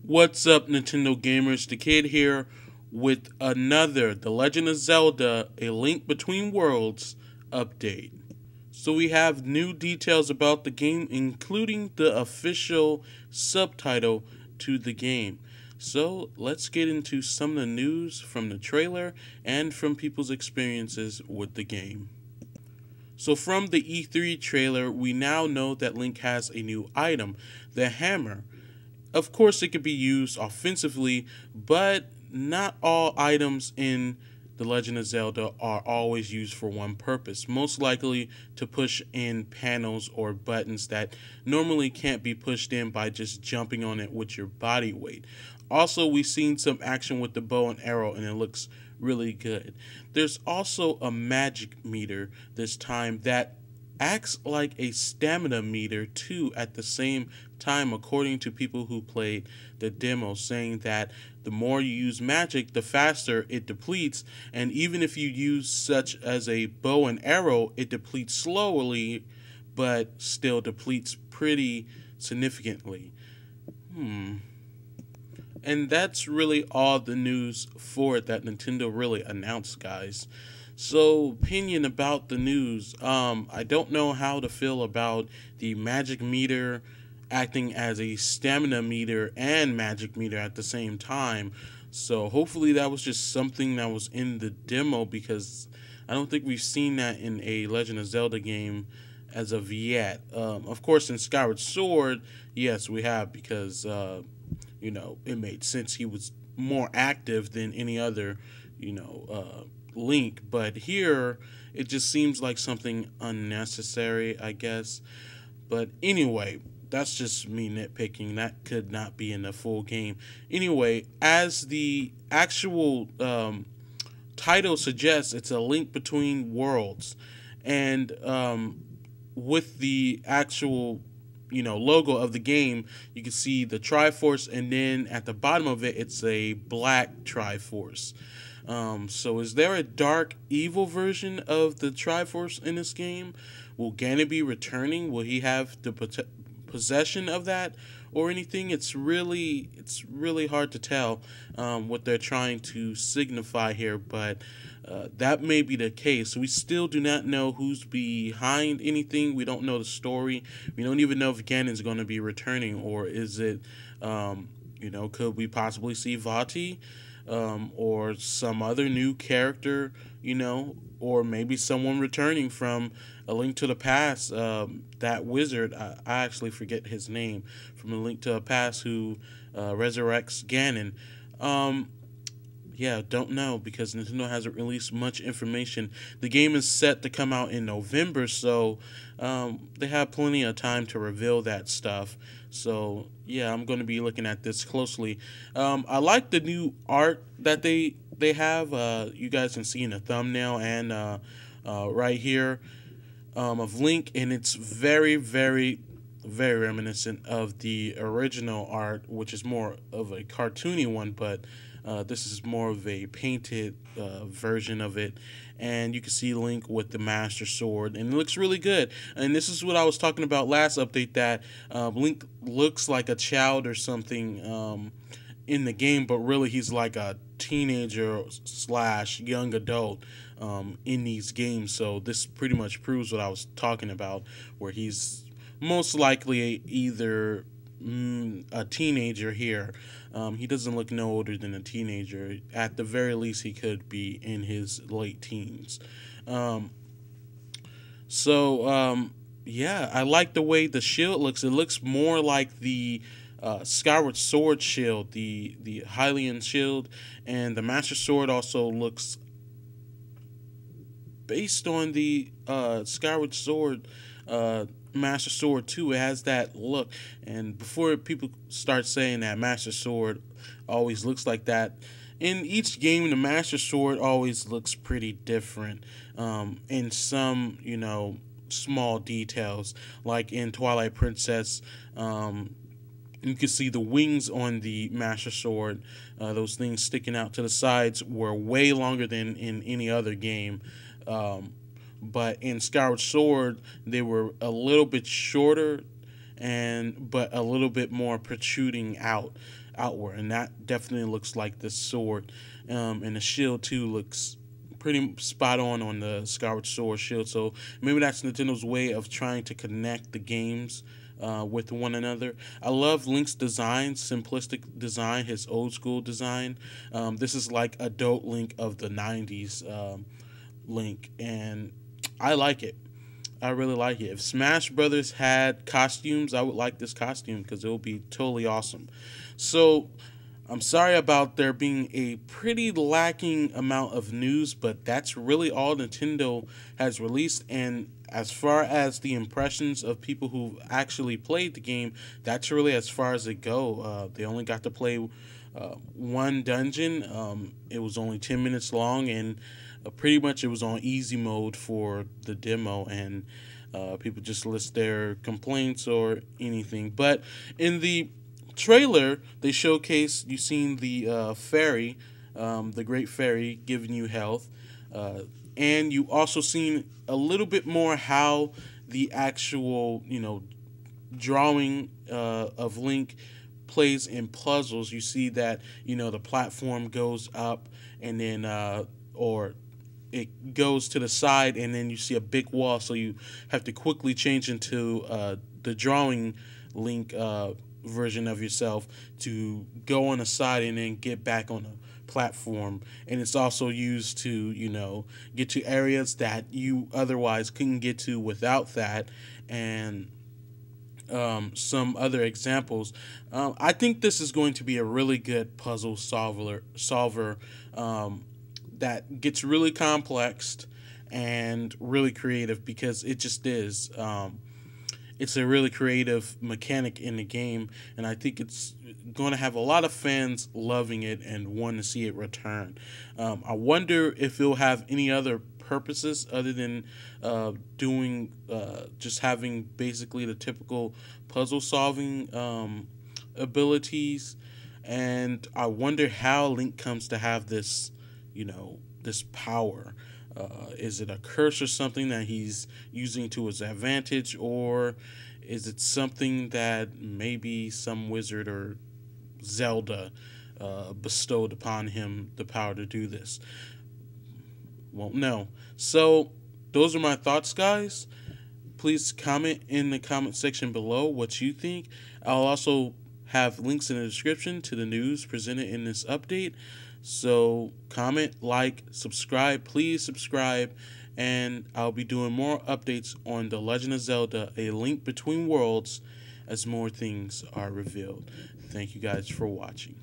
What's up, Nintendo gamers? The Kid here with another The Legend of Zelda: A Link Between Worlds update. So we have new details about the game, including the official subtitle to the game. So let's get into some of the news from the trailer and from people's experiences with the game. So from the E3 trailer, we now know that Link has a new item, the hammer. Of course, it could be used offensively, but not all items in The Legend of Zelda are always used for one purpose, most likely to push in panels or buttons that normally can't be pushed in by just jumping on it with your body weight. Also, we've seen some action with the bow and arrow, and it looks really good. There's also a magic meter this time that acts like a stamina meter too at the same time, according to people who played the demo, saying that the more you use magic, the faster it depletes, and even if you use such as a bow and arrow, it depletes slowly but still depletes pretty significantly. And that's really all the news for it that Nintendo really announced, guys. So, opinion about the news. I don't know how to feel about the magic meter acting as a stamina meter and magic meter at the same time. So, hopefully that was just something that was in the demo, because I don't think we've seen that in a Legend of Zelda game as of yet. Of course, in Skyward Sword, yes, we have, because it made sense. He was more active than any other, Link. But here, it just seems like something unnecessary, I guess. But anyway, that's just me nitpicking. That could not be in the full game. Anyway, as the actual title suggests, it's a link between worlds. And with the actual logo of the game, you can see the Triforce, and then at the bottom of it, it's a black Triforce. So is there a dark evil version of the Triforce in this game? Will Ganon be returning? Will he have the possession of that or anything? It's really hard to tell what they're trying to signify here, but that may be the case. We still do not know who's behind anything. We don't know the story. We don't even know if Ganon's going to be returning, or is it, could we possibly see Vati, or some other new character, or maybe someone returning from A Link to the Past, that wizard, I actually forget his name, from A Link to the Past, who resurrects Ganon. Yeah, don't know, because Nintendo hasn't released much information. The game is set to come out in November, so they have plenty of time to reveal that stuff. So yeah, I'm going to be looking at this closely. I like the new art that they have. You guys can see in the thumbnail and right here of Link, and it's very, very, very reminiscent of the original art, which is more of a cartoony one, but this is more of a painted version of it. And you can see Link with the Master Sword, and it looks really good. And this is what I was talking about last update, that Link looks like a child or something in the game, but really he's like a teenager / young adult in these games. So this pretty much proves what I was talking about, where he's most likely either a teenager here. He doesn't look no older than a teenager. At the very least, he could be in his late teens. Yeah, I like the way the shield looks. It looks more like the Skyward Sword shield, the Hylian shield, and the Master Sword also looks based on the Skyward Sword Master Sword too. It has that look. And before people start saying that Master Sword always looks like that, in each game the Master Sword always looks pretty different in some small details. Like in Twilight Princess, you can see the wings on the Master Sword, those things sticking out to the sides, were way longer than in any other game. But in Skyward Sword, they were a little bit shorter, but a little bit more protruding out. outward, and that definitely looks like the sword. And the shield too looks pretty spot on the Skyward Sword shield. So maybe that's Nintendo's way of trying to connect the games with one another. I love Link's design, simplistic design, his old school design. This is like adult Link of the 90s Link, and I like it. I really like it. If Smash Brothers had costumes, I would like this costume because it would be totally awesome. So I'm sorry about there being a pretty lacking amount of news, but that's really all Nintendo has released. And as far as the impressions of people who actually played the game, that's really as far as it go. They only got to play one dungeon. It was only 10 minutes long, and pretty much it was on easy mode for the demo, and people just list their complaints or anything. But in the trailer, they showcase, you seen the fairy, the great fairy giving you health, and you also seen a little bit more how the actual, drawing of Link plays in puzzles. You see that, the platform goes up, and then or it goes to the side, and then you see a big wall, so you have to quickly change into the drawing Link version of yourself to go on the side and then get back on the platform. And it's also used to get to areas that you otherwise couldn't get to without that, and some other examples. I think this is going to be a really good puzzle solver that gets really complex and really creative, because it just is. It's a really creative mechanic in the game, and I think it's going to have a lot of fans loving it and wanting to see it return. I wonder if it'll have any other purposes other than doing just having basically the typical puzzle solving abilities, and I wonder how Link comes to have this, this power. Is it a curse or something that he's using to his advantage, or is it something that maybe some wizard or Zelda bestowed upon him the power to do this? Won't know. So those are my thoughts, guys. Please comment in the comment section below what you think. I'll also have links in the description to the news presented in this update. So comment, like, subscribe. Please subscribe, and I'll be doing more updates on The Legend of Zelda: A Link Between Worlds as more things are revealed. Thank you guys for watching.